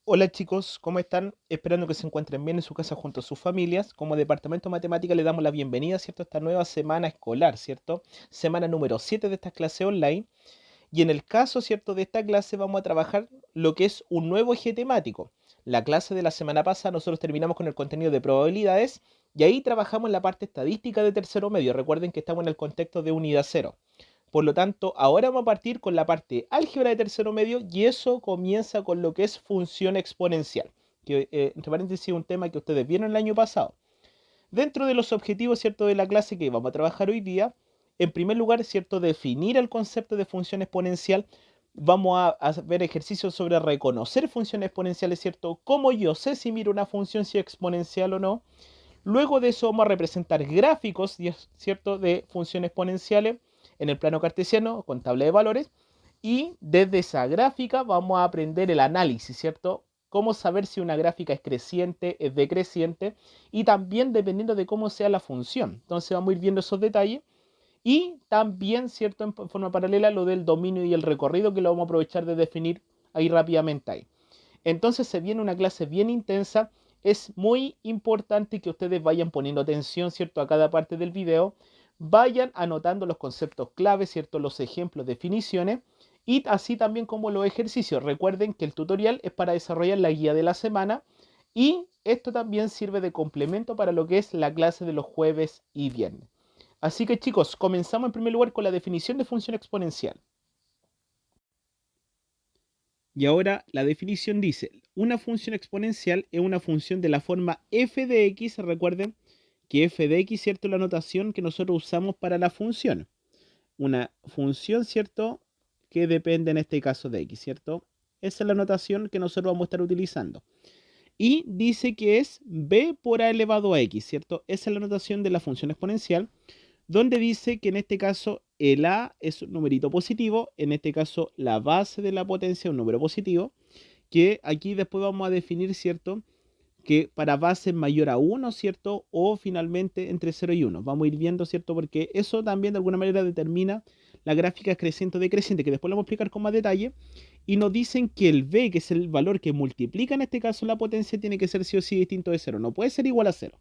Hola chicos, ¿cómo están? Esperando que se encuentren bien en su casa junto a sus familias. Como Departamento de Matemática le damos la bienvenida, ¿cierto? A esta nueva semana escolar, ¿cierto? Semana número 7 de esta clase online. Y en el caso, ¿cierto? De esta clase vamos a trabajar lo que es un nuevo eje temático. La clase de la semana pasada nosotros terminamos con el contenido de probabilidades y ahí trabajamos en la parte estadística de tercero medio. Recuerden que estamos en el contexto de unidad cero. Por lo tanto, ahora vamos a partir con la parte álgebra de tercero medio y eso comienza con lo que es función exponencial, que entre paréntesis es un tema que ustedes vieron el año pasado. Dentro de los objetivos, ¿cierto?, de la clase que vamos a trabajar hoy día, en primer lugar, ¿cierto?, definir el concepto de función exponencial. Vamos a ver ejercicios sobre reconocer funciones exponenciales, ¿cierto? Cómo yo sé si miro una función si es exponencial o no. Luego de eso vamos a representar gráficos, ¿cierto?, de funciones exponenciales en el plano cartesiano con tabla de valores. Y desde esa gráfica vamos a aprender el análisis, ¿cierto? Cómo saber si una gráfica es creciente, es decreciente y también dependiendo de cómo sea la función. Entonces vamos a ir viendo esos detalles y también, ¿cierto?, en forma paralela lo del dominio y el recorrido que lo vamos a aprovechar de definir ahí rápidamente ahí. Entonces se viene una clase bien intensa. Es muy importante que ustedes vayan poniendo atención, ¿cierto?, a cada parte del video. Vayan anotando los conceptos clave, ¿cierto?, los ejemplos, definiciones y así también como los ejercicios. Recuerden que el tutorial es para desarrollar la guía de la semana y esto también sirve de complemento para lo que es la clase de los jueves y viernes. Así que chicos, comenzamos en primer lugar con la definición de función exponencial. Y ahora la definición dice, una función exponencial es una función de la forma f de x. Recuerden que f de x, ¿cierto?, es la notación que nosotros usamos para la función. Una función, ¿cierto?, que depende en este caso de x, ¿cierto? Esa es la notación que nosotros vamos a estar utilizando. Y dice que es b por a elevado a x, ¿cierto? Esa es la notación de la función exponencial, donde dice que en este caso el a es un numerito positivo, en este caso la base de la potencia es un número positivo, que aquí después vamos a definir, ¿cierto?, que para base mayor a 1, ¿cierto? O finalmente entre 0 y 1. Vamos a ir viendo, ¿cierto? Porque eso también de alguna manera determina la gráfica creciente o decreciente, que después lo vamos a explicar con más detalle. Y nos dicen que el b, que es el valor que multiplica en este caso la potencia, tiene que ser sí o sí distinto de 0. No puede ser igual a 0.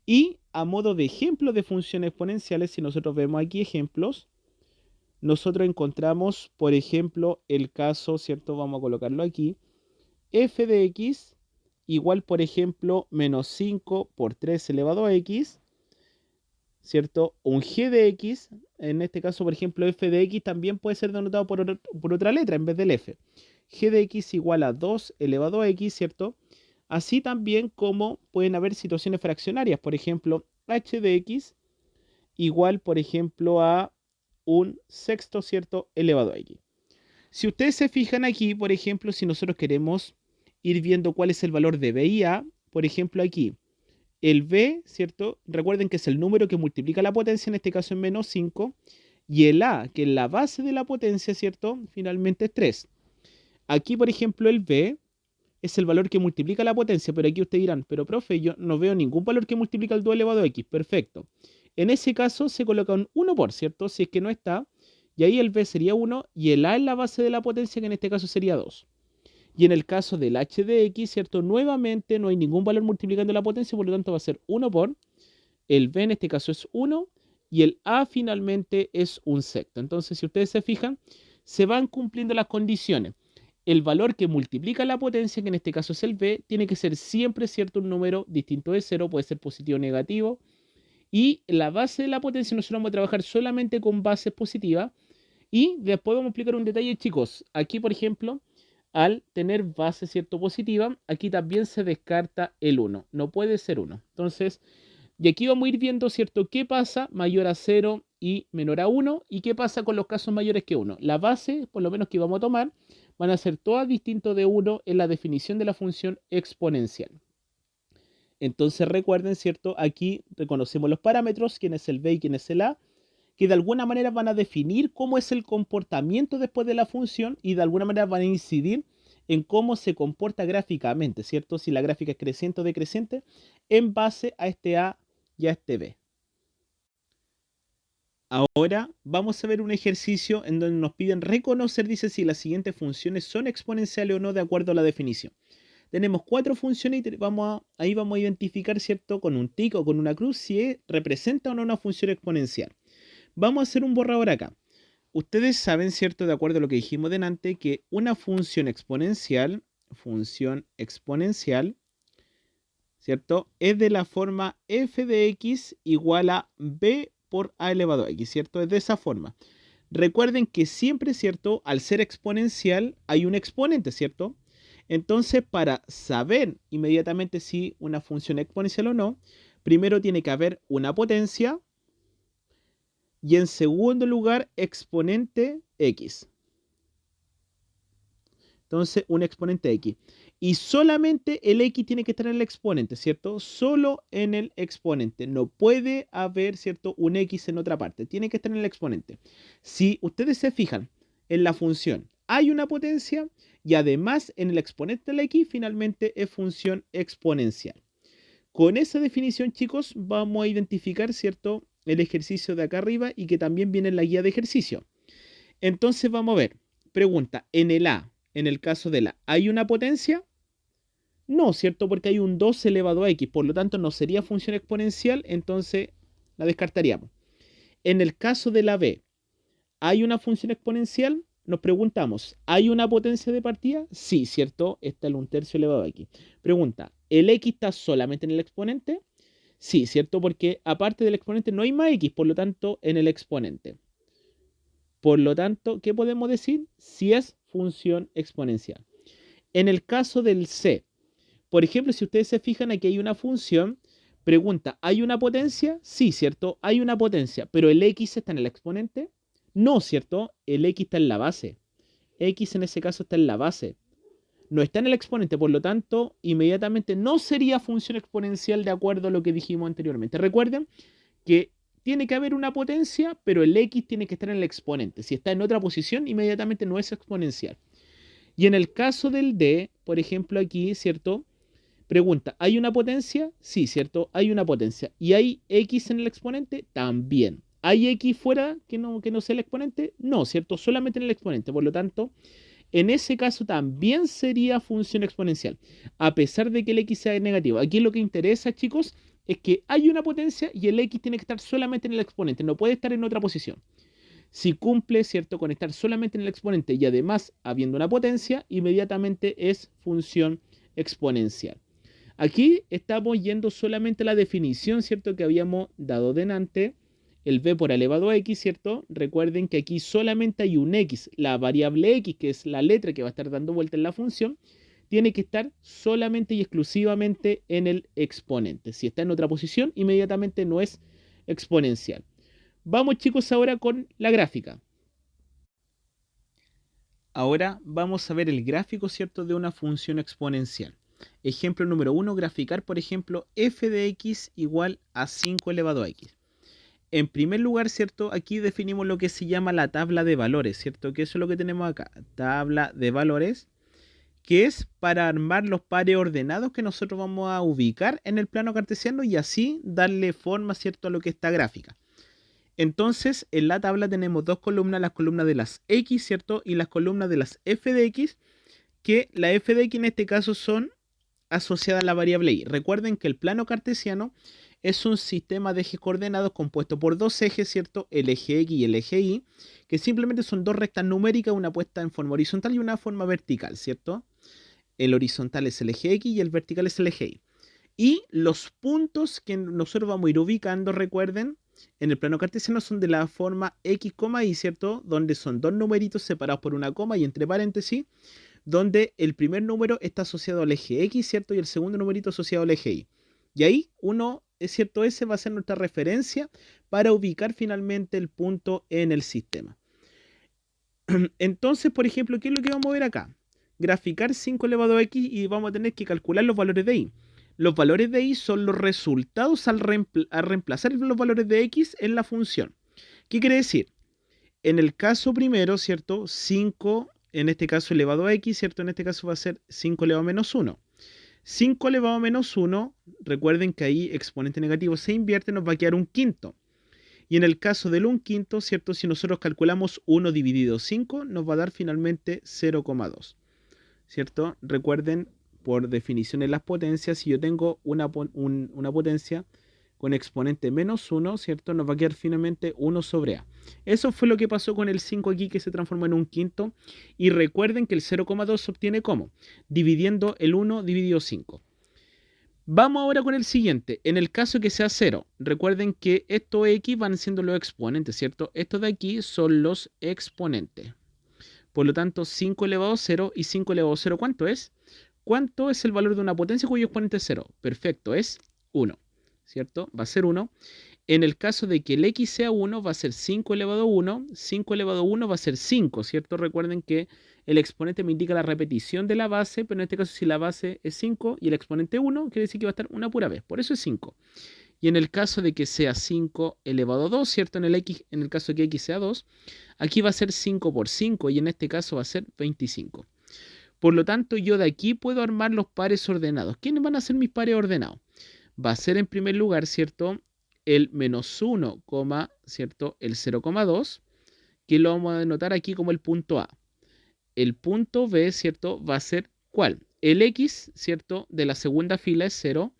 Y a modo de ejemplo de funciones exponenciales, si nosotros vemos aquí ejemplos, nosotros encontramos, por ejemplo, el caso, ¿cierto? Vamos a colocarlo aquí. F de x igual, por ejemplo, menos 5 por 3 elevado a x, ¿cierto? Un g de x, en este caso, por ejemplo, f de x también puede ser denotado por otra letra en vez del f. G de x igual a 2 elevado a x, ¿cierto? Así también como pueden haber situaciones fraccionarias, por ejemplo, h de x igual, por ejemplo, a un sexto, ¿cierto?, elevado a x. Si ustedes se fijan aquí, por ejemplo, si nosotros queremos ir viendo cuál es el valor de b y a, por ejemplo, aquí, el b, ¿cierto? Recuerden que es el número que multiplica la potencia, en este caso en menos 5, y el a, que es la base de la potencia, ¿cierto? Finalmente es 3. Aquí, por ejemplo, el b es el valor que multiplica la potencia, pero aquí ustedes dirán, pero profe, yo no veo ningún valor que multiplica el 2 elevado a x. Perfecto. En ese caso se coloca un 1 por, ¿cierto? Si es que no está, y ahí el b sería 1 y el a es la base de la potencia, que en este caso sería 2. Y en el caso del h de x, ¿cierto? Nuevamente no hay ningún valor multiplicando la potencia, por lo tanto va a ser 1 por, el b en este caso es 1 y el a finalmente es un sexto. Entonces, si ustedes se fijan, se van cumpliendo las condiciones. El valor que multiplica la potencia, que en este caso es el b, tiene que ser siempre, ¿cierto?, un número distinto de 0, puede ser positivo o negativo. Y la base de la potencia nosotros vamos a trabajar solamente con bases positivas. Y después vamos a explicar un detalle, chicos. Aquí, por ejemplo, al tener base, ¿cierto?, positiva, aquí también se descarta el 1. No puede ser 1. Entonces, y aquí vamos a ir viendo, ¿cierto?, qué pasa mayor a 0 y menor a 1 y qué pasa con los casos mayores que 1. La base, por lo menos que vamos a tomar, van a ser todas distintas de 1 en la definición de la función exponencial. Entonces recuerden, ¿cierto? Aquí reconocemos los parámetros, quién es el b y quién es el a, que de alguna manera van a definir cómo es el comportamiento después de la función y de alguna manera van a incidir en cómo se comporta gráficamente, ¿cierto? Si la gráfica es creciente o decreciente en base a este a y a este b. Ahora vamos a ver un ejercicio en donde nos piden reconocer, dice, si las siguientes funciones son exponenciales o no de acuerdo a la definición. Tenemos cuatro funciones y ahí vamos a identificar, ¿cierto? Con un tic o con una cruz si representa o no una función exponencial. Vamos a hacer un borrador acá. Ustedes saben, ¿cierto? De acuerdo a lo que dijimos delante, que una función exponencial, ¿cierto? Es de la forma f de x igual a b por a elevado a x, ¿cierto? Es de esa forma. Recuerden que siempre, ¿cierto? Al ser exponencial hay un exponente, ¿cierto? Entonces, para saber inmediatamente si una función es exponencial o no, primero tiene que haber una potencia y en segundo lugar exponente x. Entonces, un exponente x. Y solamente el x tiene que estar en el exponente, ¿cierto? Solo en el exponente. No puede haber, ¿cierto? Un x en otra parte. Tiene que estar en el exponente. Si ustedes se fijan en la función, hay una potencia y además en el exponente del x finalmente es función exponencial. Con esa definición, chicos, vamos a identificar, ¿cierto? El ejercicio de acá arriba y que también viene en la guía de ejercicio. Entonces vamos a ver. Pregunta, en el A, en el caso de la, ¿hay una potencia? No, ¿cierto? Porque hay un 2 elevado a x, por lo tanto no sería función exponencial, entonces la descartaríamos. En el caso de la B, ¿hay una función exponencial? Nos preguntamos, ¿hay una potencia de partida? Sí, ¿cierto? Está el 1/3 elevado a x. Pregunta, ¿el x está solamente en el exponente? Sí, ¿cierto? Porque aparte del exponente no hay más x, por lo tanto, en el exponente. Por lo tanto, ¿qué podemos decir? Si es función exponencial. En el caso del C, por ejemplo, si ustedes se fijan, aquí hay una función, pregunta, ¿hay una potencia? Sí, ¿cierto? Hay una potencia, pero ¿el x está en el exponente? No, ¿cierto? El x está en la base. X en ese caso está en la base. No está en el exponente, por lo tanto, inmediatamente no sería función exponencial de acuerdo a lo que dijimos anteriormente. Recuerden que tiene que haber una potencia, pero el x tiene que estar en el exponente. Si está en otra posición, inmediatamente no es exponencial. Y en el caso del D, por ejemplo, aquí, ¿cierto? Pregunta, ¿hay una potencia? Sí, ¿cierto? Hay una potencia. ¿Y hay x en el exponente? También. ¿Hay x fuera que no sea el exponente? No, ¿cierto? Solamente en el exponente. Por lo tanto, en ese caso también sería función exponencial, a pesar de que el x sea negativo. Aquí lo que interesa, chicos, es que hay una potencia y el x tiene que estar solamente en el exponente, no puede estar en otra posición. Si cumple, ¿cierto?, con estar solamente en el exponente y además habiendo una potencia, inmediatamente es función exponencial. Aquí estamos yendo solamente a la definición, ¿cierto?, que habíamos dado delante, el b por elevado a x, ¿cierto? Recuerden que aquí solamente hay un x, la variable x, que es la letra que va a estar dando vuelta en la función, tiene que estar solamente y exclusivamente en el exponente. Si está en otra posición, inmediatamente no es exponencial. Vamos, chicos, ahora con la gráfica. Ahora vamos a ver el gráfico, ¿cierto?, de una función exponencial. Ejemplo número 1, graficar, por ejemplo, f de x igual a 5 elevado a x. En primer lugar, ¿cierto? Aquí definimos lo que se llama la tabla de valores, ¿cierto? Que eso es lo que tenemos acá. Tabla de valores, que es para armar los pares ordenados que nosotros vamos a ubicar en el plano cartesiano y así darle forma, ¿cierto?, a lo que está gráfica. Entonces, en la tabla tenemos dos columnas, las columnas de las x, ¿cierto? Y las columnas de las f de x, que la f de x en este caso son asociadas a la variable y. Recuerden que el plano cartesiano es un sistema de ejes coordenados compuesto por dos ejes, ¿cierto? El eje X y el eje Y, que simplemente son dos rectas numéricas, una puesta en forma horizontal y una forma vertical, ¿cierto? El horizontal es el eje X y el vertical es el eje Y. Y los puntos que nosotros vamos a ir ubicando, recuerden, en el plano cartesiano son de la forma X, Y, ¿cierto? Donde son dos numeritos separados por una coma y entre paréntesis, donde el primer número está asociado al eje X, ¿cierto? Y el segundo numerito asociado al eje Y. Y ahí uno, es cierto, ese va a ser nuestra referencia para ubicar finalmente el punto en el sistema. Entonces, por ejemplo, ¿qué es lo que vamos a ver acá? Graficar 5 elevado a x y vamos a tener que calcular los valores de y. Los valores de y son los resultados al reemplazar los valores de x en la función. ¿Qué quiere decir? En el caso primero, ¿cierto? 5, en este caso elevado a x, ¿cierto? En este caso va a ser 5 elevado a menos 1. 5 elevado a menos 1, recuerden que ahí exponente negativo se invierte, nos va a quedar un quinto. Y en el caso del 1/5, ¿cierto? Si nosotros calculamos 1 dividido 5, nos va a dar finalmente 0,2, ¿cierto? Recuerden, por definición en las potencias, si yo tengo una potencia con exponente menos 1, ¿cierto? Nos va a quedar finalmente 1 sobre A. Eso fue lo que pasó con el 5 aquí, que se transformó en 1/5. Y recuerden que el 0,2 se obtiene ¿cómo? Dividiendo el 1 dividido 5. Vamos ahora con el siguiente. En el caso que sea 0, recuerden que estos X van siendo los exponentes, ¿cierto? Estos de aquí son los exponentes. Por lo tanto, 5 elevado a 0 y 5 elevado a 0, ¿cuánto es? ¿Cuánto es el valor de una potencia cuyo exponente es 0? Perfecto, es 1, ¿cierto? Va a ser 1. En el caso de que el X sea 1, va a ser 5 elevado a 1. 5 elevado a 1 va a ser 5, ¿cierto? Recuerden que el exponente me indica la repetición de la base, pero en este caso si la base es 5 y el exponente 1, quiere decir que va a estar una pura vez. Por eso es 5. Y en el caso de que sea 5 elevado a 2, ¿cierto? En el caso de que X sea 2, aquí va a ser 5 por 5 y en este caso va a ser 25. Por lo tanto, yo de aquí puedo armar los pares ordenados. ¿Quiénes van a ser mis pares ordenados? Va a ser en primer lugar, ¿cierto? El menos 1, ¿cierto? El 0,2, que lo vamos a denotar aquí como el punto A. El punto B, ¿cierto? Va a ser ¿cuál? El X, ¿cierto? De la segunda fila es 0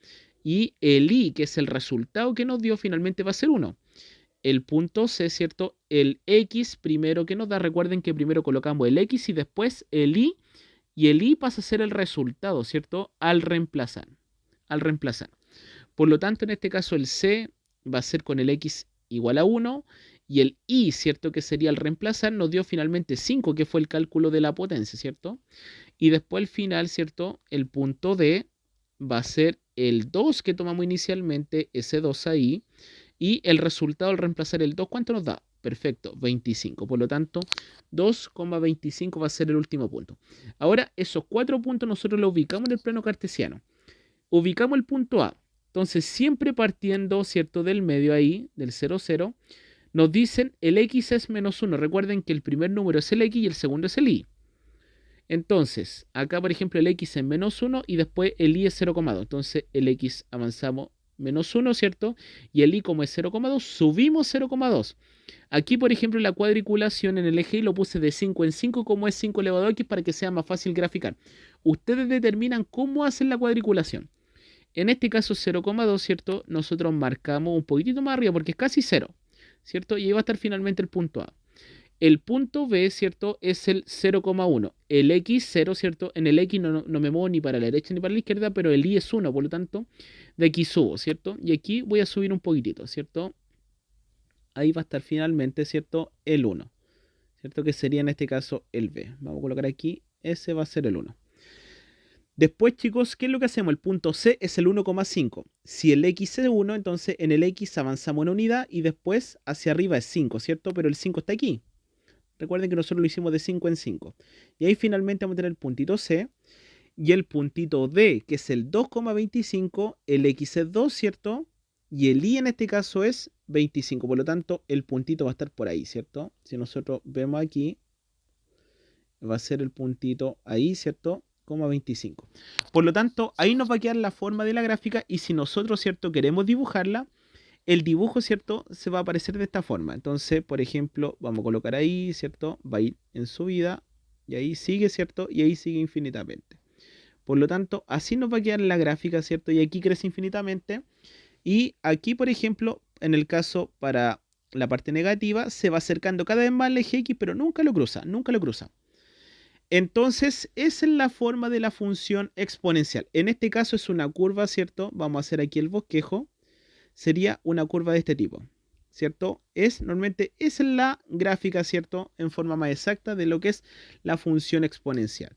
y el Y, que es el resultado que nos dio, finalmente va a ser 1. El punto C, ¿cierto? El X primero que nos da, recuerden que primero colocamos el X y después el y el I pasa a ser el resultado, ¿cierto? Al reemplazar. Por lo tanto, en este caso el C va a ser con el X igual a 1 y el I, ¿cierto? Que sería al reemplazar, nos dio finalmente 5, que fue el cálculo de la potencia, ¿cierto? Y después al final, ¿cierto? El punto D va a ser el 2 que tomamos inicialmente, ese 2 ahí, y el resultado al reemplazar el 2, ¿cuánto nos da? Perfecto, 25. Por lo tanto, 2,25 va a ser el último punto. Ahora, esos 4 puntos nosotros los ubicamos en el plano cartesiano. Ubicamos el punto A. Entonces, siempre partiendo, ¿cierto? Del medio ahí, del 0, 0, nos dicen el X es menos 1. Recuerden que el primer número es el X y el segundo es el Y. Entonces, acá por ejemplo el X es menos 1 y después el Y es 0,2. Entonces el X avanzamos menos 1, ¿cierto? Y el Y como es 0,2, subimos 0,2. Aquí por ejemplo la cuadriculación en el eje Y lo puse de 5 en 5 como es 5 elevado a X para que sea más fácil graficar. Ustedes determinan cómo hacen la cuadriculación. En este caso 0,2, ¿cierto? Nosotros marcamos un poquitito más arriba porque es casi 0, ¿cierto? Y ahí va a estar finalmente el punto A. El punto B, ¿cierto? Es el 0,1. El X 0, ¿cierto? En el X no me muevo ni para la derecha ni para la izquierda, pero el Y es 1, por lo tanto, de aquí subo, ¿cierto? Y aquí voy a subir un poquitito, ¿cierto? Ahí va a estar finalmente, ¿cierto? El 1, ¿cierto? Que sería en este caso el B. Vamos a colocar aquí, ese va a ser el 1. Después, chicos, ¿qué es lo que hacemos? El punto C es el 1,5. Si el X es 1, entonces en el X avanzamos una unidad y después hacia arriba es 5, ¿cierto? Pero el 5 está aquí. Recuerden que nosotros lo hicimos de 5 en 5. Y ahí finalmente vamos a tener el puntito C y el puntito D, que es el 2,25. El X es 2, ¿cierto? Y el Y en este caso es 25. Por lo tanto, el puntito va a estar por ahí, ¿cierto? Si nosotros vemos aquí, va a ser el puntito ahí, ¿cierto? 25. Por lo tanto, ahí nos va a quedar la forma de la gráfica y si nosotros, ¿cierto? Queremos dibujarla, el dibujo, ¿cierto? Se va a aparecer de esta forma. Entonces, por ejemplo, vamos a colocar ahí, ¿cierto? Va a ir en subida y ahí sigue, ¿cierto? Y ahí sigue infinitamente. Por lo tanto, así nos va a quedar la gráfica, ¿cierto? Y aquí crece infinitamente. Y aquí, por ejemplo, en el caso para la parte negativa, se va acercando cada vez más al eje X, pero nunca lo cruza, nunca lo cruza. Entonces, esa es la forma de la función exponencial. En este caso es una curva, ¿cierto? Vamos a hacer aquí el bosquejo. Sería una curva de este tipo, ¿cierto? Normalmente esa es la gráfica, ¿cierto? En forma más exacta de lo que es la función exponencial.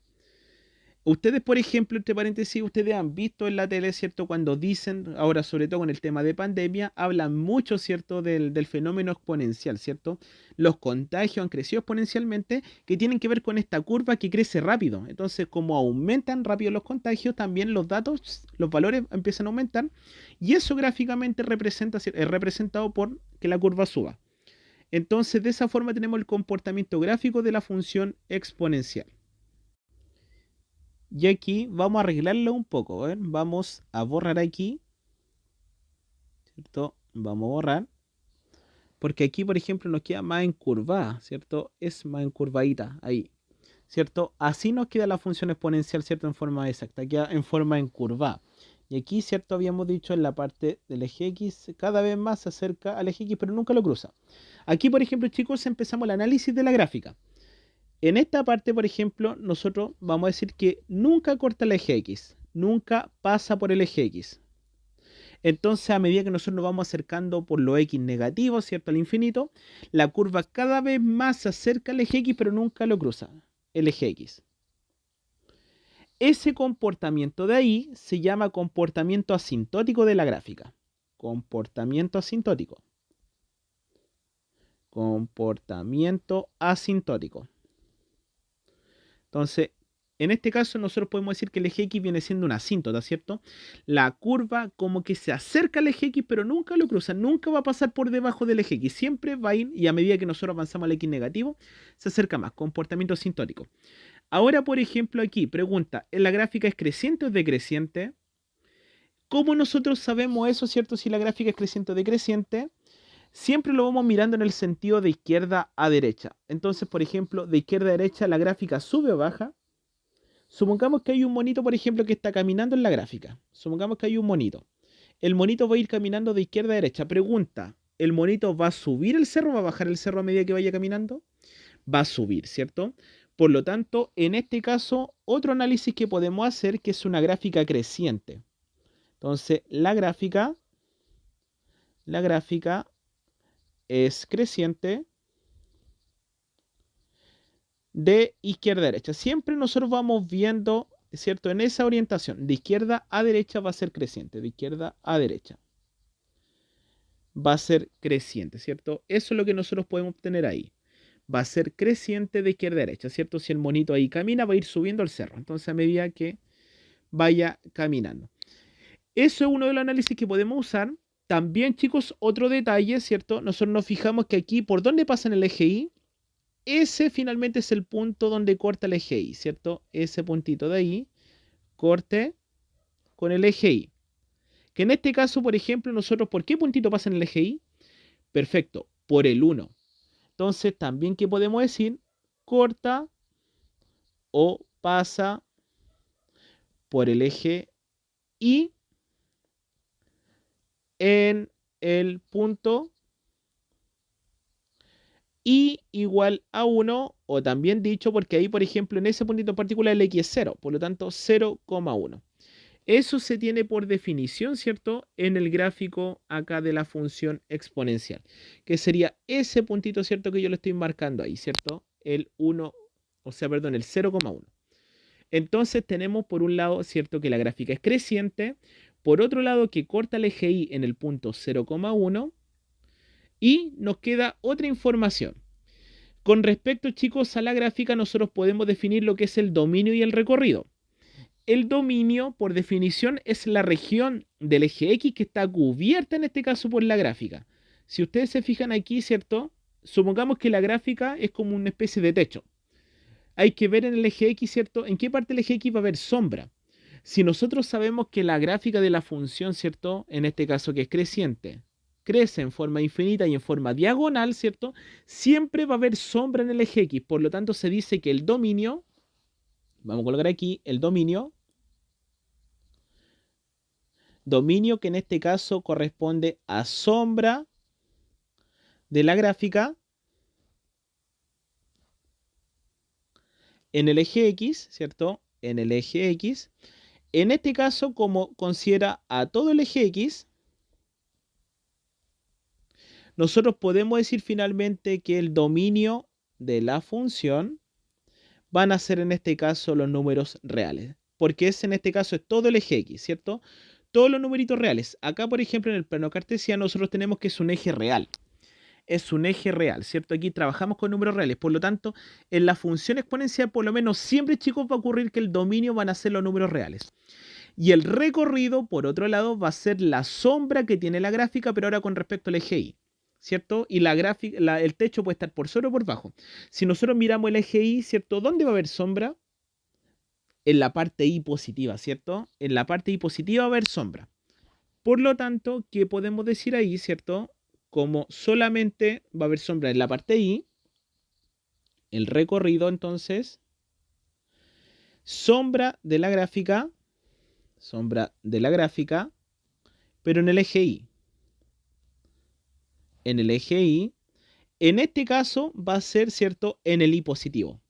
Ustedes, por ejemplo, entre paréntesis, ustedes han visto en la tele, ¿cierto? Cuando dicen, ahora sobre todo con el tema de pandemia, hablan mucho, ¿cierto? Del fenómeno exponencial, ¿cierto? Los contagios han crecido exponencialmente que tienen que ver con esta curva que crece rápido. Entonces, como aumentan rápido los contagios, también los datos, los valores empiezan a aumentar y eso gráficamente es representado por que la curva suba. Entonces, de esa forma tenemos el comportamiento gráfico de la función exponencial. Y aquí vamos a arreglarlo un poco. ¿Ven? Vamos a borrar aquí, ¿cierto? Vamos a borrar. Porque aquí, por ejemplo, nos queda más encurvada, ¿cierto? Es más encurvadita ahí, ¿cierto? Así nos queda la función exponencial, ¿cierto? En forma exacta, queda en forma encurvada. Y aquí, ¿cierto? Habíamos dicho en la parte del eje X, cada vez más se acerca al eje X, pero nunca lo cruza. Aquí, por ejemplo, chicos, empezamos el análisis de la gráfica. En esta parte, por ejemplo, nosotros vamos a decir que nunca corta el eje X, nunca pasa por el eje X. Entonces, a medida que nosotros nos vamos acercando por lo X negativo, ¿cierto? Al infinito, la curva cada vez más se acerca al eje X, pero nunca lo cruza, el eje X. Ese comportamiento de ahí se llama comportamiento asintótico de la gráfica. Comportamiento asintótico. Comportamiento asintótico. Entonces, en este caso nosotros podemos decir que el eje X viene siendo una asíntota, ¿cierto? La curva como que se acerca al eje X, pero nunca lo cruza, nunca va a pasar por debajo del eje X, siempre va a ir, y a medida que nosotros avanzamos al X negativo, se acerca más, comportamiento asintótico. Ahora, por ejemplo, aquí, pregunta, ¿en la gráfica es creciente o decreciente? ¿Cómo nosotros sabemos eso, cierto? Si la gráfica es creciente o decreciente, siempre lo vamos mirando en el sentido de izquierda a derecha. Entonces, por ejemplo, de izquierda a derecha la gráfica sube o baja. Supongamos que hay un monito, por ejemplo, que está caminando en la gráfica. Supongamos que hay un monito. El monito va a ir caminando de izquierda a derecha. Pregunta, ¿el monito va a subir el cerro o va a bajar el cerro a medida que vaya caminando? Va a subir, ¿cierto? Por lo tanto, en este caso, otro análisis que podemos hacer que es una gráfica creciente. Entonces, la gráfica es creciente de izquierda a derecha. Siempre nosotros vamos viendo, ¿cierto? En esa orientación, de izquierda a derecha va a ser creciente, de izquierda a derecha. Va a ser creciente, ¿cierto? Eso es lo que nosotros podemos obtener ahí. Va a ser creciente de izquierda a derecha, ¿cierto? Si el monito ahí camina, va a ir subiendo el cerro. Entonces, a medida que vaya caminando. Eso es uno de los análisis que podemos usar. También, chicos, otro detalle, ¿cierto? Nosotros nos fijamos que aquí, ¿por dónde pasa en el eje Y? Ese finalmente es el punto donde corta el eje Y, ¿cierto? Ese puntito de ahí, corte con el eje Y. Que en este caso, por ejemplo, nosotros, ¿por qué puntito pasa en el eje Y? Perfecto, por el 1. Entonces, también, ¿qué podemos decir? Corta o pasa por el eje Y en el punto Y igual a 1, o también dicho, porque ahí, por ejemplo, en ese puntito en particular el X es 0, por lo tanto 0,1. Eso se tiene por definición, ¿cierto? En el gráfico acá de la función exponencial, que sería ese puntito, ¿cierto? Que yo lo estoy marcando ahí, ¿cierto? El 1, o sea, perdón, el 0,1. Entonces tenemos por un lado, ¿cierto? Que la gráfica es creciente, por otro lado que corta el eje Y en el punto 0,1 y nos queda otra información. Con respecto, chicos, a la gráfica, nosotros podemos definir lo que es el dominio y el recorrido. El dominio, por definición, es la región del eje X que está cubierta, en este caso, por la gráfica. Si ustedes se fijan aquí, ¿cierto? Supongamos que la gráfica es como una especie de techo. Hay que ver en el eje X, ¿cierto? En qué parte del eje X va a haber sombra. Si nosotros sabemos que la gráfica de la función, ¿cierto? En este caso que es creciente, crece en forma infinita y en forma diagonal, ¿cierto? Siempre va a haber sombra en el eje X. Por lo tanto, se dice que el dominio, vamos a colocar aquí el dominio que en este caso corresponde a sombra de la gráfica en el eje X, ¿cierto? En el eje X. En este caso, como considera a todo el eje X, nosotros podemos decir finalmente que el dominio de la función van a ser en este caso los números reales. Porque en este caso es todo el eje X, ¿cierto? Todos los numeritos reales. Acá, por ejemplo, en el plano cartesiano nosotros tenemos que es un eje real. Es un eje real, ¿cierto? Aquí trabajamos con números reales. Por lo tanto, en la función exponencial, por lo menos siempre, chicos, va a ocurrir que el dominio van a ser los números reales. Y el recorrido, por otro lado, va a ser la sombra que tiene la gráfica, pero ahora con respecto al eje Y, ¿cierto? Y la gráfica, el techo puede estar por sobre o por bajo. Si nosotros miramos el eje Y, ¿cierto? ¿Dónde va a haber sombra? En la parte Y positiva, ¿cierto? En la parte Y positiva va a haber sombra. Por lo tanto, ¿qué podemos decir ahí, ¿cierto? como solamente va a haber sombra en la parte I, el recorrido entonces, sombra de la gráfica, pero en el eje Y. En el eje Y, en este caso va a ser, ¿cierto?, en el Y positivo.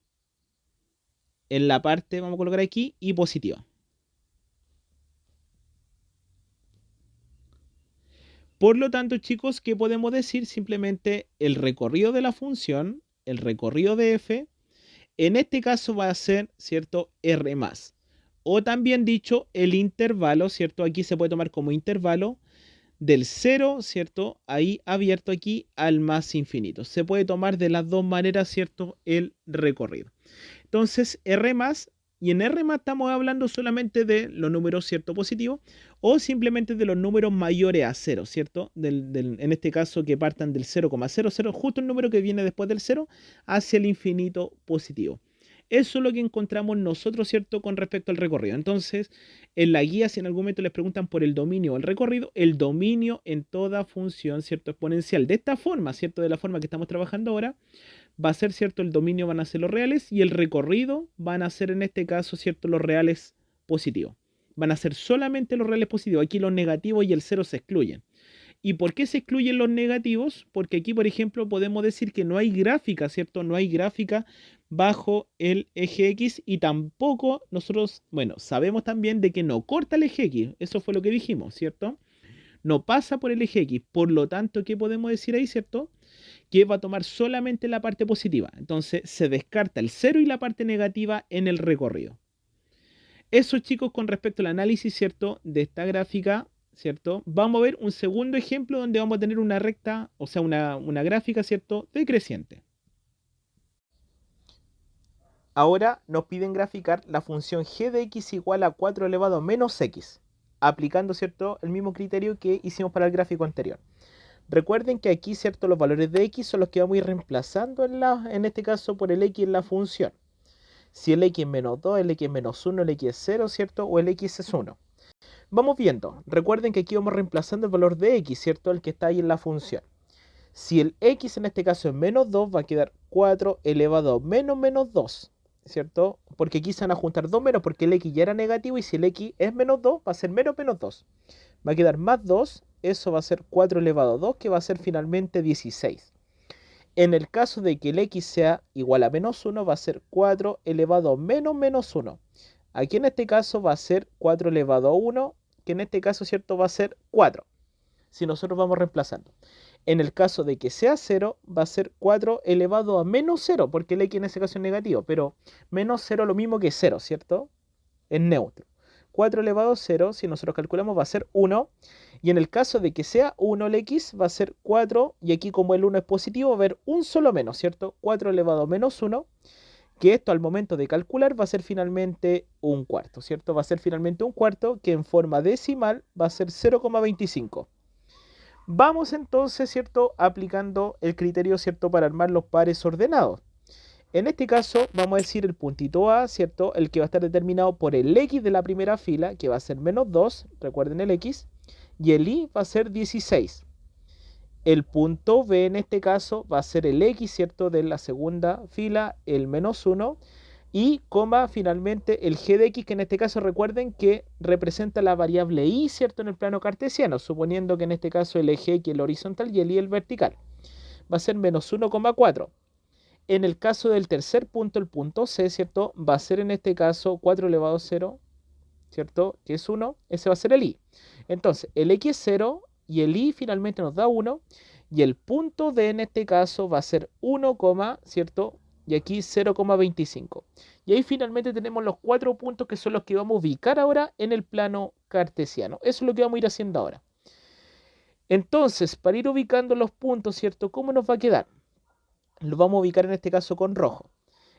En la parte, vamos a colocar aquí, Y positiva. Por lo tanto, chicos, ¿qué podemos decir? Simplemente el recorrido de la función, el recorrido de f, en este caso va a ser, ¿cierto?, R más. O también dicho, el intervalo, ¿cierto? Aquí se puede tomar como intervalo del 0, ¿cierto? Ahí abierto aquí al más infinito. Se puede tomar de las dos maneras, ¿cierto? El recorrido. Entonces, R más, y en R más estamos hablando solamente de los números, ¿cierto?, positivos, o simplemente de los números mayores a 0, ¿cierto? En este caso que partan del 0,00, justo el número que viene después del 0, hacia el infinito positivo. Eso es lo que encontramos nosotros, ¿cierto?, con respecto al recorrido. Entonces, en la guía, si en algún momento les preguntan por el dominio o el recorrido, el dominio en toda función, ¿cierto?, exponencial. De esta forma, ¿cierto?, de la forma que estamos trabajando ahora, va a ser, ¿cierto?, el dominio van a ser los reales y el recorrido van a ser en este caso, ¿cierto?, los reales positivos. Van a ser solamente los reales positivos. Aquí los negativos y el 0 se excluyen. ¿Y por qué se excluyen los negativos? Porque aquí, por ejemplo, podemos decir que no hay gráfica, ¿cierto? No hay gráfica bajo el eje X y tampoco nosotros, bueno, sabemos también de que no corta el eje X. Eso fue lo que dijimos, ¿cierto? No pasa por el eje X. Por lo tanto, ¿qué podemos decir ahí, ¿cierto? Que va a tomar solamente la parte positiva. Entonces se descarta el 0 y la parte negativa en el recorrido. Eso, chicos, con respecto al análisis, ¿cierto?, de esta gráfica, ¿cierto? Vamos a ver un segundo ejemplo donde vamos a tener una recta, o sea, una gráfica, ¿cierto?, decreciente. Ahora nos piden graficar la función g de x igual a 4 elevado a menos x, aplicando, ¿cierto?, el mismo criterio que hicimos para el gráfico anterior. Recuerden que aquí, ¿cierto?, los valores de x son los que vamos a ir reemplazando en este caso por el x en la función. Si el x es menos 2, el x es menos 1, el x es 0, ¿cierto? O el x es 1. Vamos viendo. Recuerden que aquí vamos reemplazando el valor de x, ¿cierto? El que está ahí en la función. Si el x en este caso es menos 2, va a quedar 4 elevado a menos 2, ¿cierto? Porque aquí se van a juntar dos menos porque el x ya era negativo y si el x es menos 2, va a ser menos 2. Va a quedar más 2, eso va a ser 4 elevado a 2, que va a ser finalmente 16. En el caso de que el x sea igual a menos 1, va a ser 4 elevado a menos 1. Aquí en este caso va a ser 4 elevado a 1, que en este caso, ¿cierto?, va a ser 4. Si nosotros vamos reemplazando. En el caso de que sea 0, va a ser 4 elevado a menos 0, porque el x en ese caso es negativo, pero menos 0 es lo mismo que 0, ¿cierto? Es neutro. 4 elevado a 0, si nosotros calculamos, va a ser 1. Y en el caso de que sea 1 el x, va a ser 4. Y aquí como el 1 es positivo, va a haber un solo menos, ¿cierto? 4 elevado a menos 1. Que esto al momento de calcular va a ser finalmente un cuarto, ¿cierto? Va a ser finalmente un cuarto que en forma decimal va a ser 0,25. Vamos entonces, ¿cierto?, aplicando el criterio, ¿cierto?, para armar los pares ordenados. En este caso vamos a decir el puntito A, ¿cierto?, el que va a estar determinado por el X de la primera fila, que va a ser menos 2, recuerden el X, y el Y va a ser 16. El punto B en este caso va a ser el X, ¿cierto?, de la segunda fila, el menos 1, y coma finalmente el G de X, que en este caso recuerden que representa la variable Y, ¿cierto?, en el plano cartesiano, suponiendo que en este caso el eje X es el horizontal y el Y el vertical. Va a ser menos 1,4. En el caso del tercer punto, el punto C, ¿cierto?, va a ser en este caso 4 elevado a 0, ¿cierto?, que es 1, ese va a ser el Y. Entonces, el X es 0 y el Y finalmente nos da 1, y el punto D en este caso va a ser 1, ¿cierto?, y aquí 0,25. Y ahí finalmente tenemos los 4 puntos que son los que vamos a ubicar ahora en el plano cartesiano. Eso es lo que vamos a ir haciendo ahora. Entonces, para ir ubicando los puntos, ¿cierto?, ¿cómo nos va a quedar? Lo vamos a ubicar en este caso con rojo.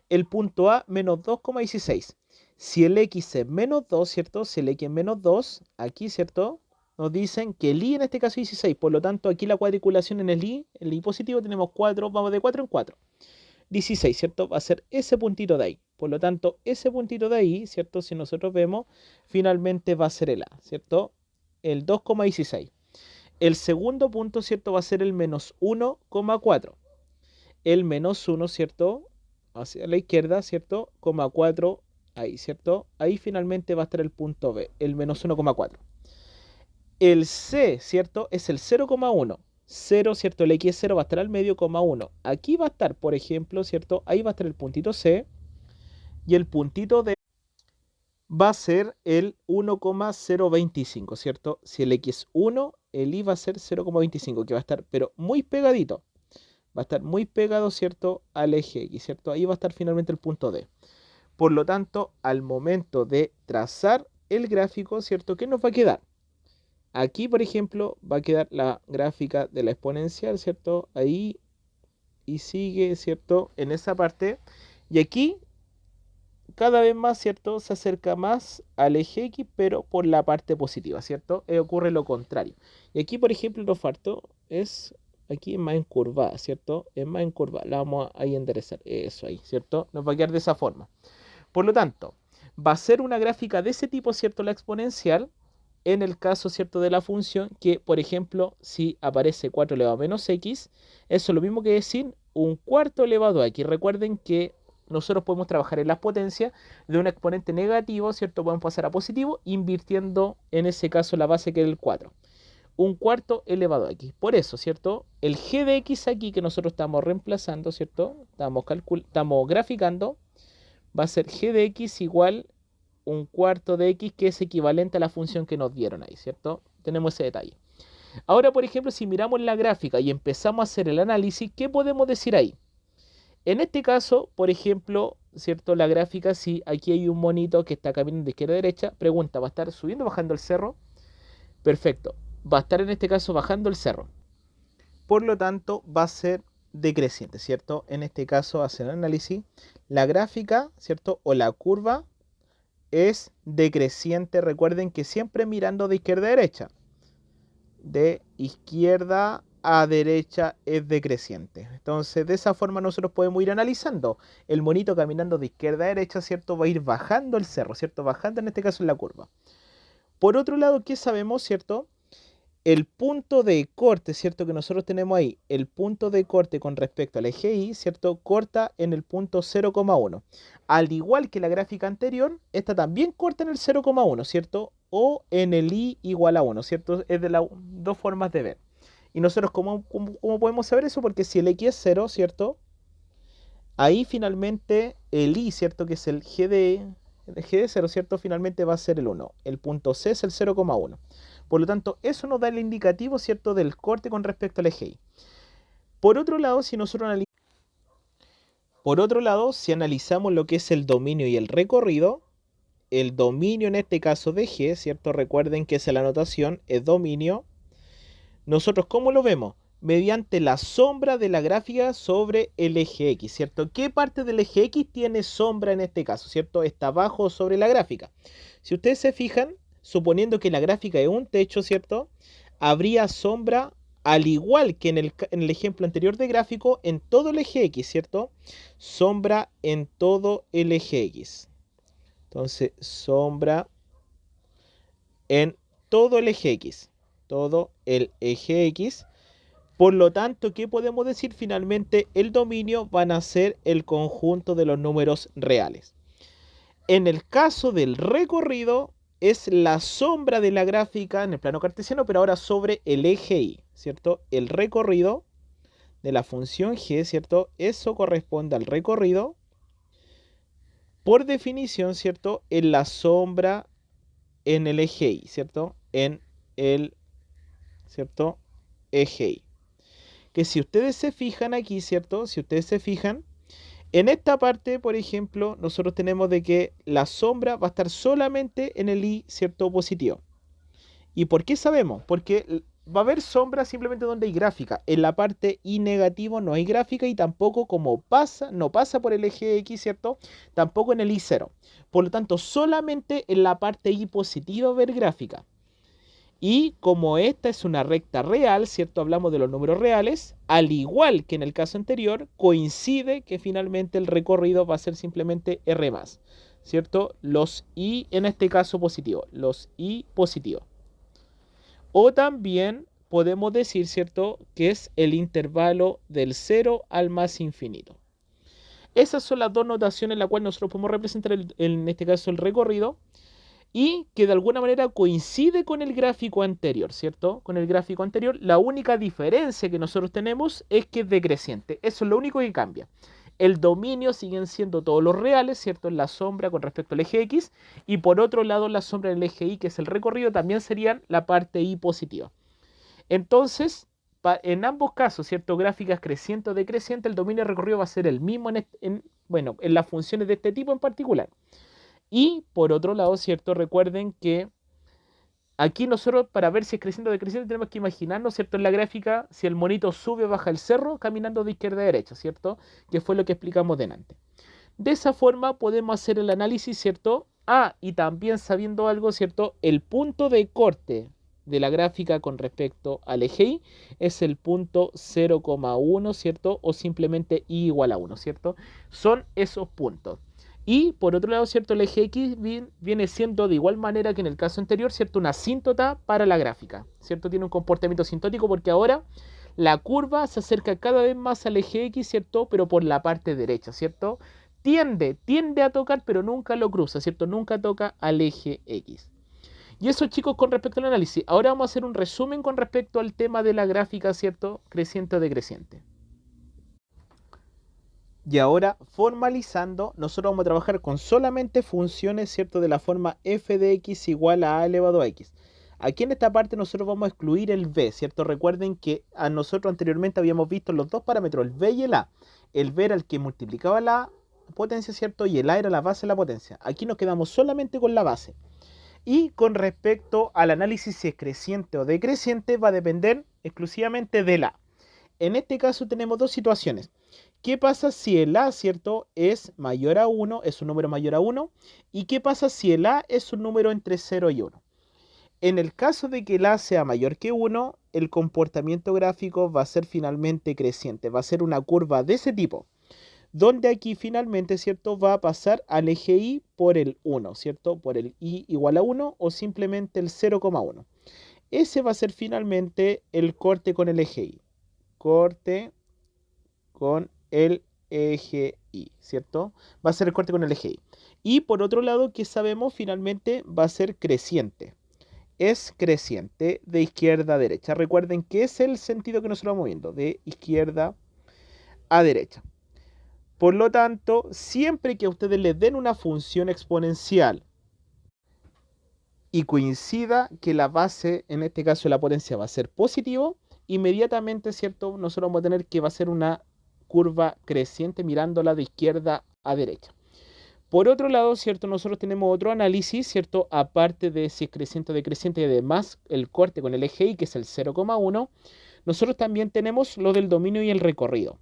El punto A, menos 2,16. Si el X es menos 2, ¿cierto? Si el X es menos 2, aquí, ¿cierto?, nos dicen que el Y en este caso es 16. Por lo tanto, aquí la cuadriculación en el Y positivo, tenemos 4, vamos de 4 en 4. 16, ¿cierto? Va a ser ese puntito de ahí. Por lo tanto, ese puntito de ahí, ¿cierto?, si nosotros vemos, finalmente va a ser el A, ¿cierto? El 2,16. El segundo punto, ¿cierto? Va a ser el menos 1,4. El menos 1, ¿cierto? Hacia la izquierda, ¿cierto? 4, ahí, ¿cierto? Ahí finalmente va a estar el punto B, el menos 1,4. El C, ¿cierto? Es el 0,1. 0, ¿cierto? El X es 0, va a estar al medio, 1. Aquí va a estar, por ejemplo, ¿cierto? Ahí va a estar el puntito C y el puntito D va a ser el 1,025, ¿cierto? Si el X es 1, el Y va a ser 0,25, que va a estar, pero muy pegadito. Va a estar muy pegado, ¿cierto? Al eje X, ¿cierto? Ahí va a estar finalmente el punto D. Por lo tanto, al momento de trazar el gráfico, ¿cierto? ¿Qué nos va a quedar? Aquí, por ejemplo, va a quedar la gráfica de la exponencial, ¿cierto? Ahí y sigue, ¿cierto? En esa parte. Y aquí, cada vez más, ¿cierto? Se acerca más al eje X, pero por la parte positiva, ¿cierto? Ocurre lo contrario. Y aquí, por ejemplo, nos faltó es... Aquí es más encurvada, ¿cierto? Es más encurvada. La vamos a enderezar. Eso ahí, ¿cierto? Nos va a quedar de esa forma. Por lo tanto, va a ser una gráfica de ese tipo, ¿cierto? La exponencial, en el caso, ¿cierto? De la función, que, por ejemplo, si aparece 4 elevado a menos x, eso es lo mismo que decir un cuarto elevado a x. Recuerden que nosotros podemos trabajar en las potencias de un exponente negativo, ¿cierto? Podemos pasar a positivo, invirtiendo en ese caso la base que es el 4. Un cuarto elevado a x. Por eso, ¿cierto? El g de x aquí que nosotros estamos reemplazando, ¿cierto? Estamos graficando, va a ser g de x igual un cuarto de x, que es equivalente a la función que nos dieron ahí, ¿cierto? Tenemos ese detalle. Ahora, por ejemplo, si miramos la gráfica y empezamos a hacer el análisis, ¿qué podemos decir ahí? En este caso, por ejemplo, ¿cierto? La gráfica, si aquí hay un monito que está caminando de izquierda a derecha, pregunta, ¿va a estar subiendo o bajando el cerro? Perfecto. Va a estar en este caso bajando el cerro. Por lo tanto, va a ser decreciente, ¿cierto? En este caso, hacer el análisis, la gráfica, ¿cierto? O la curva es decreciente. Recuerden que siempre mirando de izquierda a derecha. De izquierda a derecha es decreciente. Entonces, de esa forma nosotros podemos ir analizando. El monito caminando de izquierda a derecha, ¿cierto? Va a ir bajando el cerro, ¿cierto? Bajando en este caso en la curva. Por otro lado, ¿qué sabemos, cierto? El punto de corte, ¿cierto? Que nosotros tenemos ahí, el punto de corte con respecto al eje Y, ¿cierto? Corta en el punto 0,1. Al igual que la gráfica anterior, esta también corta en el 0,1, ¿cierto? O en el Y igual a 1, ¿cierto? Es de las dos formas de ver. Y nosotros, ¿cómo podemos saber eso? Porque si el X es 0, ¿cierto? Ahí finalmente el Y, ¿cierto? Que es el G de 0, ¿cierto? Finalmente va a ser el 1. El punto C es el 0,1. Por lo tanto, eso nos da el indicativo, ¿cierto? Del corte con respecto al eje Y. Por otro lado, si analizamos lo que es el dominio y el recorrido, el dominio en este caso de G, ¿cierto? Recuerden que es la anotación, es dominio. Nosotros, ¿cómo lo vemos? Mediante la sombra de la gráfica sobre el eje X, ¿cierto? ¿Qué parte del eje X tiene sombra en este caso, ¿cierto? Está abajo sobre la gráfica. Si ustedes se fijan, suponiendo que la gráfica es un techo, ¿cierto? Habría sombra, al igual que en el ejemplo anterior de gráfico, en todo el eje X, ¿cierto? Sombra en todo el eje X. Entonces, sombra en todo el eje X. Todo el eje X. Por lo tanto, ¿qué podemos decir? Finalmente, el dominio van a ser el conjunto de los números reales. En el caso del recorrido, es la sombra de la gráfica en el plano cartesiano, pero ahora sobre el eje Y, ¿cierto? El recorrido de la función g, ¿cierto? Eso corresponde al recorrido. Por definición, ¿cierto? En la sombra en el eje Y, ¿cierto? En el, ¿cierto? Eje Y. Que si ustedes se fijan aquí, ¿cierto? Si ustedes se fijan, en esta parte, por ejemplo, nosotros tenemos de que la sombra va a estar solamente en el Y, ¿cierto? Positivo. ¿Y por qué sabemos? Porque va a haber sombra simplemente donde hay gráfica. En la parte Y negativo no hay gráfica y tampoco no pasa por el eje X, ¿cierto? Tampoco en el Y0. Por lo tanto, solamente en la parte Y positiva va a haber gráfica. Y como esta es una recta real, ¿cierto? Hablamos de los números reales, al igual que en el caso anterior, coincide que finalmente el recorrido va a ser simplemente R+, ¿cierto? Los Y, en este caso positivo, los Y positivos. O también podemos decir, ¿cierto?, que es el intervalo del 0 al más infinito. Esas son las dos notaciones en las cuales nosotros podemos representar, en este caso, el recorrido, y que de alguna manera coincide con el gráfico anterior, ¿cierto? Con el gráfico anterior, la única diferencia que nosotros tenemos es que es decreciente. Eso es lo único que cambia. El dominio siguen siendo todos los reales, ¿cierto? En la sombra con respecto al eje X, y por otro lado la sombra del eje Y, que es el recorrido, también serían la parte Y positiva. Entonces, en ambos casos, ¿cierto? Gráficas creciente o decreciente, el dominio de recorrido va a ser el mismo en las funciones de este tipo en particular. Y por otro lado, ¿cierto? Recuerden que aquí nosotros, para ver si es creciente o decreciente, tenemos que imaginarnos, ¿cierto? En la gráfica, si el monito sube o baja el cerro, caminando de izquierda a derecha, ¿cierto? Que fue lo que explicamos delante. De esa forma podemos hacer el análisis, ¿cierto? Y también sabiendo algo, ¿cierto? El punto de corte de la gráfica con respecto al eje Y es el punto 0,1, ¿cierto? O simplemente Y igual a 1, ¿cierto? Son esos puntos. Y por otro lado, ¿cierto? El eje X viene siendo de igual manera que en el caso anterior, ¿cierto? Una asíntota para la gráfica, ¿cierto? Tiene un comportamiento asintótico porque ahora la curva se acerca cada vez más al eje X, ¿cierto? Pero por la parte derecha, ¿cierto? Tiende a tocar, pero nunca lo cruza, ¿cierto? Nunca toca al eje X. Y eso, chicos, con respecto al análisis. Ahora vamos a hacer un resumen con respecto al tema de la gráfica, ¿cierto? Creciente o decreciente. Y ahora, formalizando, nosotros vamos a trabajar con solamente funciones, ¿cierto? De la forma f de x igual a elevado a x. Aquí en esta parte nosotros vamos a excluir el b, ¿cierto? Recuerden que a nosotros anteriormente habíamos visto los dos parámetros, el b y el a. El b era el que multiplicaba la potencia, ¿cierto? Y el a era la base de la potencia. Aquí nos quedamos solamente con la base. Y con respecto al análisis si es creciente o decreciente, va a depender exclusivamente del a. En este caso tenemos dos situaciones. ¿Qué pasa si el a, ¿cierto?, es mayor a 1, es un número mayor a 1? ¿Y qué pasa si el a es un número entre 0 y 1? En el caso de que el a sea mayor que 1, el comportamiento gráfico va a ser finalmente creciente. Va a ser una curva de ese tipo, donde aquí finalmente, ¿cierto?, va a pasar al eje Y por el 1, ¿cierto? Por el Y igual a 1 o simplemente el 0,1. Ese va a ser finalmente el corte con el eje Y. Corte con el eje Y, ¿cierto? Va a ser el corte con el eje Y. Y por otro lado, que sabemos finalmente va a ser creciente. Es creciente de izquierda a derecha. Recuerden que es el sentido que nosotros vamos viendo, de izquierda a derecha. Por lo tanto, siempre que a ustedes les den una función exponencial y coincida que la base, en este caso la potencia, va a ser positivo, inmediatamente, ¿cierto?, nosotros vamos a tener que va a ser una curva creciente mirándola de izquierda a derecha. Por otro lado, ¿cierto?, nosotros tenemos otro análisis, ¿cierto?, aparte de si es creciente o decreciente y además el corte con el eje Y, que es el 0,1, nosotros también tenemos lo del dominio y el recorrido.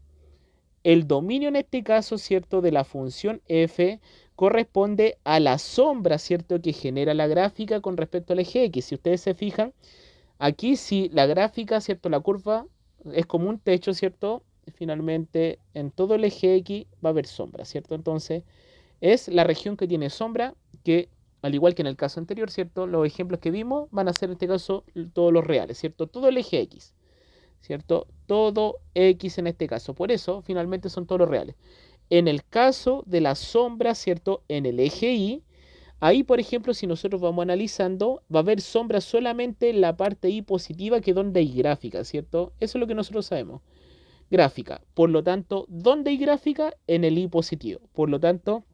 El dominio en este caso, ¿cierto?, de la función f corresponde a la sombra, ¿cierto?, que genera la gráfica con respecto al eje X. Si ustedes se fijan, aquí si la gráfica, ¿cierto?, la curva es como un techo, ¿cierto?, finalmente en todo el eje X va a haber sombra, ¿cierto? Entonces es la región que tiene sombra, que al igual que en el caso anterior, ¿cierto?, los ejemplos que vimos van a ser en este caso todos los reales, ¿cierto? Todo el eje X, ¿cierto? Todo X en este caso. Por eso, finalmente son todos los reales. En el caso de la sombra, ¿cierto?, en el eje Y, ahí, por ejemplo, si nosotros vamos analizando, va a haber sombra solamente en la parte Y positiva, que es donde hay gráfica, ¿cierto? Eso es lo que nosotros sabemos. Gráfica. Por lo tanto, ¿dónde hay gráfica? En el Y positivo. Por lo tanto,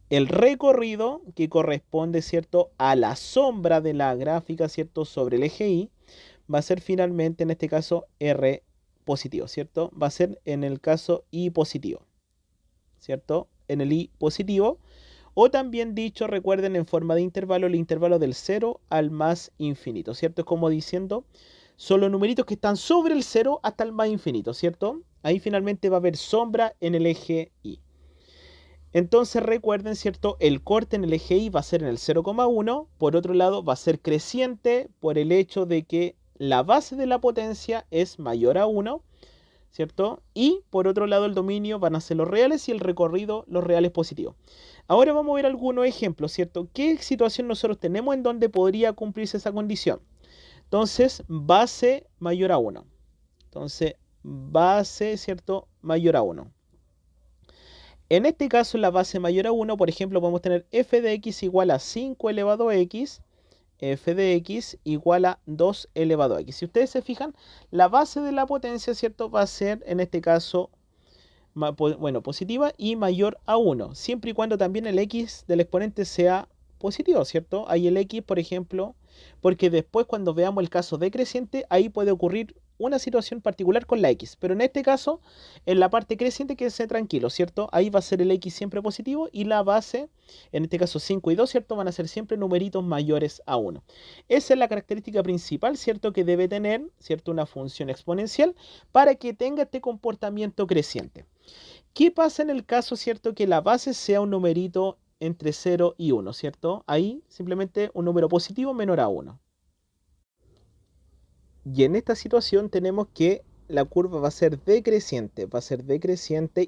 el recorrido que corresponde, ¿cierto?, a la sombra de la gráfica, ¿cierto?, sobre el eje Y, va a ser finalmente, en este caso, R positivo, ¿cierto? Va a ser en el caso Y positivo, ¿cierto? En el Y positivo. O también dicho, recuerden, en forma de intervalo, el intervalo del 0 al más infinito, ¿cierto? Es como diciendo, son los numeritos que están sobre el 0 hasta el más infinito, ¿cierto? Ahí finalmente va a haber sombra en el eje Y. Entonces recuerden, ¿cierto? El corte en el eje Y va a ser en el 0,1. Por otro lado, va a ser creciente por el hecho de que la base de la potencia es mayor a 1, ¿cierto? Y por otro lado, el dominio van a ser los reales y el recorrido los reales positivos. Ahora vamos a ver algunos ejemplos, ¿cierto? ¿Qué situación nosotros tenemos en donde podría cumplirse esa condición? Entonces, base mayor a 1. Entonces, base, ¿cierto? Mayor a 1. En este caso, la base mayor a 1, por ejemplo, podemos tener f de x igual a 5 elevado a x, f de x igual a 2 elevado a x. Si ustedes se fijan, la base de la potencia, ¿cierto? Va a ser, en este caso, bueno, positiva y mayor a 1, siempre y cuando también el x del exponente sea positivo, ¿cierto? Ahí el x, por ejemplo, porque después cuando veamos el caso decreciente, ahí puede ocurrir una situación particular con la x, pero en este caso, en la parte creciente, quédese tranquilo, ¿cierto? Ahí va a ser el x siempre positivo y la base, en este caso 5 y 2, ¿cierto? Van a ser siempre numeritos mayores a 1. Esa es la característica principal, ¿cierto? Que debe tener, ¿cierto? Una función exponencial para que tenga este comportamiento creciente. ¿Qué pasa en el caso, cierto, que la base sea un numerito entre 0 y 1, ¿cierto? Ahí simplemente un número positivo menor a 1. Y en esta situación tenemos que la curva va a ser decreciente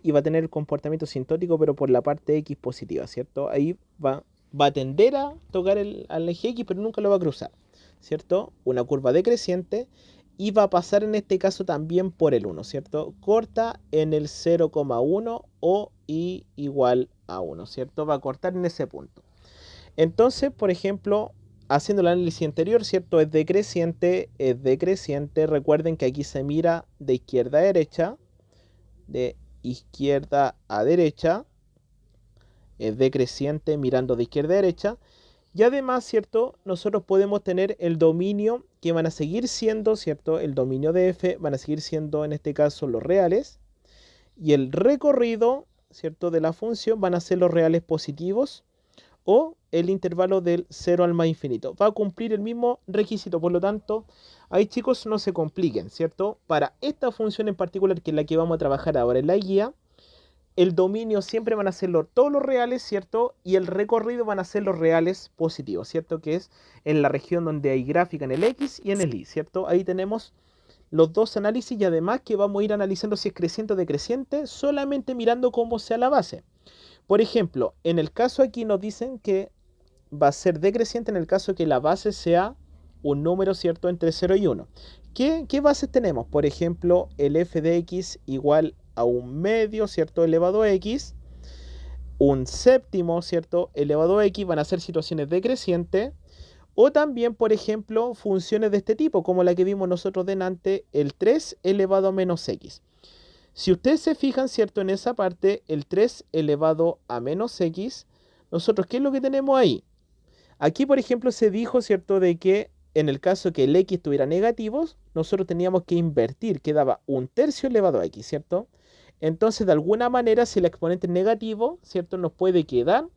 y va a tener el comportamiento sintótico, pero por la parte x positiva, ¿cierto? Ahí va a tender a tocar al eje x, pero nunca lo va a cruzar, ¿cierto? Una curva decreciente y va a pasar en este caso también por el 1, ¿cierto? Corta en el 0,1 o y igual a 1, ¿cierto? Va a cortar en ese punto. Entonces, por ejemplo, haciendo el análisis anterior, ¿cierto? Es decreciente. Recuerden que aquí se mira de izquierda a derecha, de izquierda a derecha. Es decreciente mirando de izquierda a derecha. Y además, ¿cierto? Nosotros podemos tener el dominio que van a seguir siendo, ¿cierto? El dominio de f van a seguir siendo, en este caso, los reales. Y el recorrido, ¿cierto? De la función van a ser los reales positivos o el intervalo del 0 al más infinito. Va a cumplir el mismo requisito, por lo tanto, ahí chicos no se compliquen, ¿cierto? Para esta función en particular, que es la que vamos a trabajar ahora en la guía, el dominio siempre van a ser todos los reales, ¿cierto? Y el recorrido van a ser los reales positivos, ¿cierto? Que es en la región donde hay gráfica en el X y en el Y, ¿cierto? Ahí tenemos los dos análisis y además que vamos a ir analizando si es creciente o decreciente solamente mirando cómo sea la base. Por ejemplo, en el caso aquí nos dicen que va a ser decreciente en el caso que la base sea un número, ¿cierto? Entre 0 y 1. ¿Qué bases tenemos? Por ejemplo, el f de x igual a un medio, ¿cierto? Elevado a x. Un séptimo, ¿cierto? Elevado a x van a ser situaciones decrecientes. O también, por ejemplo, funciones de este tipo, como la que vimos nosotros delante, el 3 elevado a menos x. Si ustedes se fijan, ¿cierto? En esa parte, el 3 elevado a menos x, nosotros, ¿qué es lo que tenemos ahí? Aquí, por ejemplo, se dijo, ¿cierto? De que en el caso que el x tuviera negativos, nosotros teníamos que invertir, que daba un tercio elevado a x, ¿cierto? Entonces, de alguna manera, si el exponente es negativo, ¿cierto? Nos puede quedar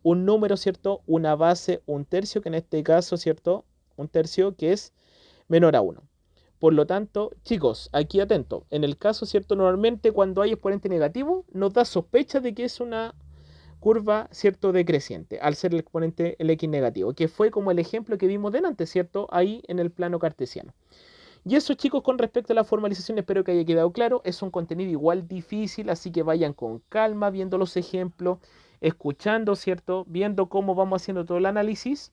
un número, ¿cierto? Una base, un tercio, que en este caso, ¿cierto? Un tercio que es menor a 1. Por lo tanto, chicos, aquí atento. En el caso, ¿cierto? Normalmente cuando hay exponente negativo, nos da sospecha de que es una curva, ¿cierto? Decreciente, al ser el exponente el x negativo, que fue como el ejemplo que vimos delante, ¿cierto? Ahí en el plano cartesiano. Y eso, chicos, con respecto a la formalización, espero que haya quedado claro. Es un contenido igual difícil, así que vayan con calma viendo los ejemplos, escuchando, ¿cierto? Viendo cómo vamos haciendo todo el análisis.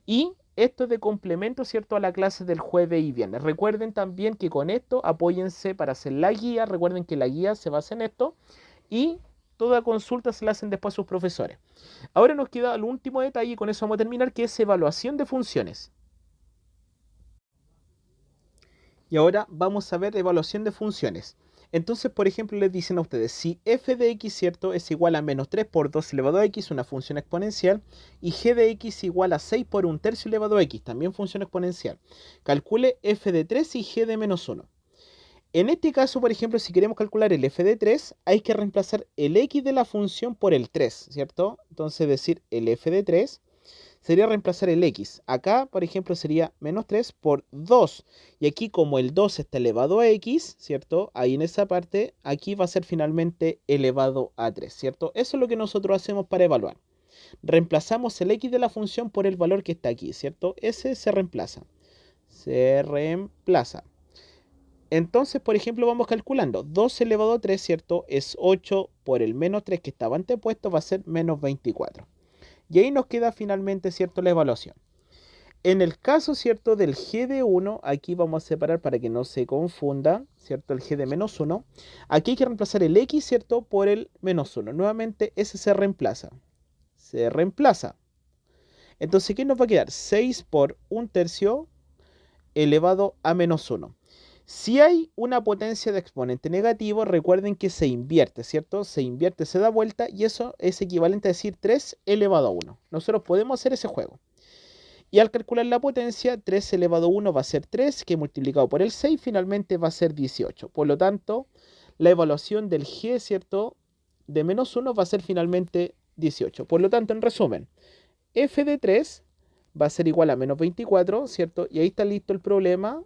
Y esto es de complemento, ¿cierto? A la clase del jueves y viernes. Recuerden también que con esto apóyense para hacer la guía. Recuerden que la guía se basa en esto. Y toda consulta se la hacen después a sus profesores. Ahora nos queda el último detalle y con eso vamos a terminar, que es evaluación de funciones. Y ahora vamos a ver evaluación de funciones. Entonces, por ejemplo, les dicen a ustedes, si f de x, ¿cierto?, es igual a menos 3 por 2 elevado a x, una función exponencial, y g de x igual a 6 por un tercio elevado a x, también función exponencial. Calcule f de 3 y g de menos 1. En este caso, por ejemplo, si queremos calcular el f de 3, hay que reemplazar el x de la función por el 3, ¿cierto? Entonces, decir el f de 3 sería reemplazar el x. Acá, por ejemplo, sería menos 3 por 2. Y aquí, como el 2 está elevado a x, ¿cierto? Ahí en esa parte, aquí va a ser finalmente elevado a 3, ¿cierto? Eso es lo que nosotros hacemos para evaluar. Reemplazamos el x de la función por el valor que está aquí, ¿cierto? Ese se reemplaza. Se reemplaza. Entonces, por ejemplo, vamos calculando. 2 elevado a 3, ¿cierto? Es 8 por el menos 3 que estaba antepuesto, va a ser menos 24. Y ahí nos queda finalmente, ¿cierto?, la evaluación. En el caso, ¿cierto?, del g de 1, aquí vamos a separar para que no se confunda, ¿cierto?, el g de menos 1. Aquí hay que reemplazar el x, ¿cierto?, por el menos 1. Nuevamente, ese se reemplaza. Se reemplaza. Entonces, ¿qué nos va a quedar? 6 por 1/3 elevado a menos 1. Si hay una potencia de exponente negativo, recuerden que se invierte, ¿cierto? Se invierte, se da vuelta y eso es equivalente a decir 3 elevado a 1. Nosotros podemos hacer ese juego. Y al calcular la potencia, 3 elevado a 1 va a ser 3, que multiplicado por el 6 finalmente va a ser 18. Por lo tanto, la evaluación del g, ¿cierto?, de menos 1 va a ser finalmente 18. Por lo tanto, en resumen, f de 3 va a ser igual a menos 24, ¿cierto? Y ahí está listo el problema.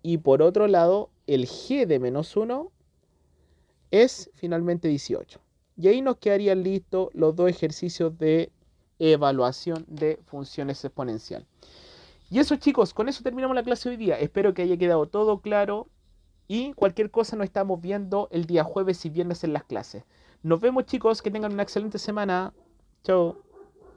Y por otro lado, el g de menos 1 es finalmente 18. Y ahí nos quedarían listos los dos ejercicios de evaluación de funciones exponenciales. Y eso, chicos, con eso terminamos la clase hoy día. Espero que haya quedado todo claro. Y cualquier cosa nos estamos viendo el día jueves y viernes en las clases. Nos vemos, chicos, que tengan una excelente semana. Chao.